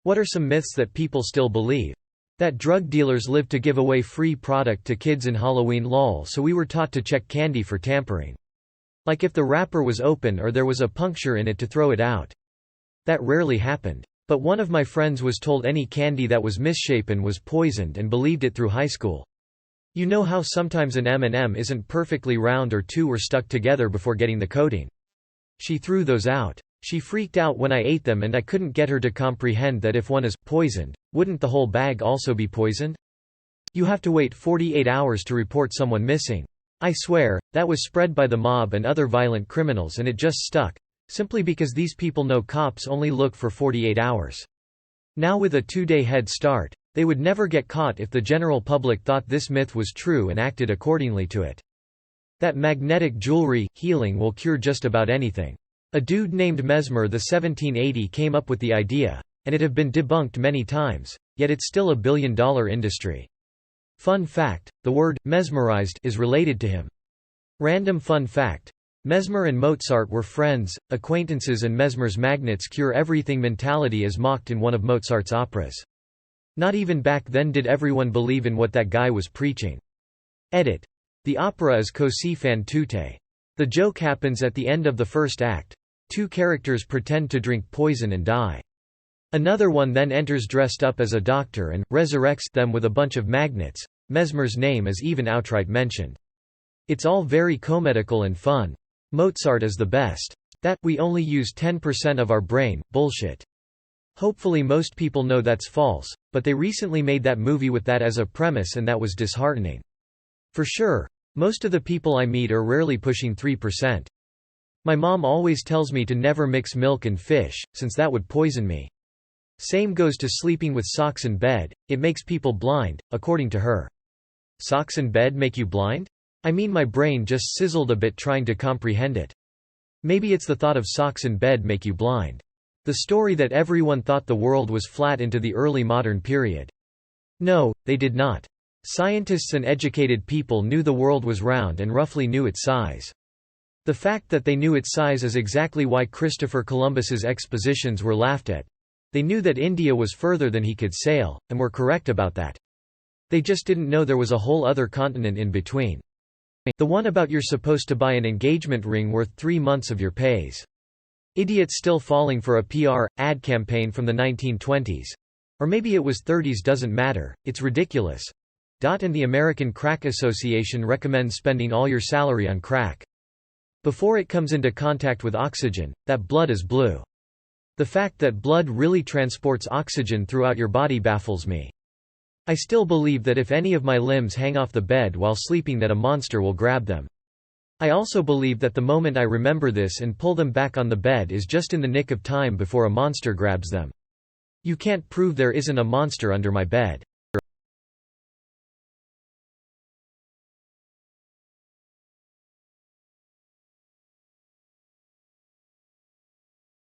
What are some myths that people still believe? That drug dealers live to give away free product to kids in Halloween lol, so we were taught to check candy for tampering. Like if the wrapper was open or there was a puncture in it to throw it out. That rarely happened. But one of my friends was told any candy that was misshapen was poisoned and believed it through high school. You know how sometimes an M&M isn't perfectly round or two were stuck together before getting the coating. She threw those out. She freaked out when I ate them and I couldn't get her to comprehend that if one is poisoned, wouldn't the whole bag also be poisoned? You have to wait 48 hours to report someone missing. I swear, that was spread by the mob and other violent criminals and it just stuck, simply because these people know cops only look for 48 hours. Now with a 2-day head start, they would never get caught if the general public thought this myth was true and acted accordingly to it. That magnetic jewelry, healing will cure just about anything. A dude named Mesmer the 1780 came up with the idea, and it have been debunked many times, yet it's still a billion-dollar industry. Fun fact, the word mesmerized is related to him. Random fun fact. Mesmer and Mozart were friends, acquaintances, and Mesmer's magnets cure everything mentality is mocked in one of Mozart's operas. Not even back then did everyone believe in what that guy was preaching. Edit. The opera is Così fan tutte. The joke happens at the end of the first act. 2 characters pretend to drink poison and die. Another one then enters dressed up as a doctor and resurrects them with a bunch of magnets. Mesmer's name is even outright mentioned. It's all very comedical and fun. Mozart is the best. That we only use 10% of our brain, bullshit. Hopefully most people know that's false, but they recently made that movie with that as a premise and that was disheartening. For sure, most of the people I meet are rarely pushing 3%. My mom always tells me to never mix milk and fish, since that would poison me. Same goes to sleeping with socks in bed, it makes people blind, according to her. Socks in bed make you blind? I mean my brain just sizzled a bit trying to comprehend it. Maybe it's the thought of socks in bed make you blind. The story that everyone thought the world was flat into the early modern period. No, they did not. Scientists and educated people knew the world was round and roughly knew its size. The fact that they knew its size is exactly why Christopher Columbus's expositions were laughed at. They knew that India was further than he could sail, and were correct about that. They just didn't know there was a whole other continent in between. The one about you're supposed to buy an engagement ring worth 3 months of your pays. Idiots still falling for a PR, ad campaign from the 1920s. Or maybe it was 30s, doesn't matter, it's ridiculous. And the American Crack Association recommends spending all your salary on crack. Before it comes into contact with oxygen, that blood is blue. The fact that blood really transports oxygen throughout your body baffles me. I still believe that if any of my limbs hang off the bed while sleeping that a monster will grab them. I also believe that the moment I remember this and pull them back on the bed is just in the nick of time before a monster grabs them. You can't prove there isn't a monster under my bed.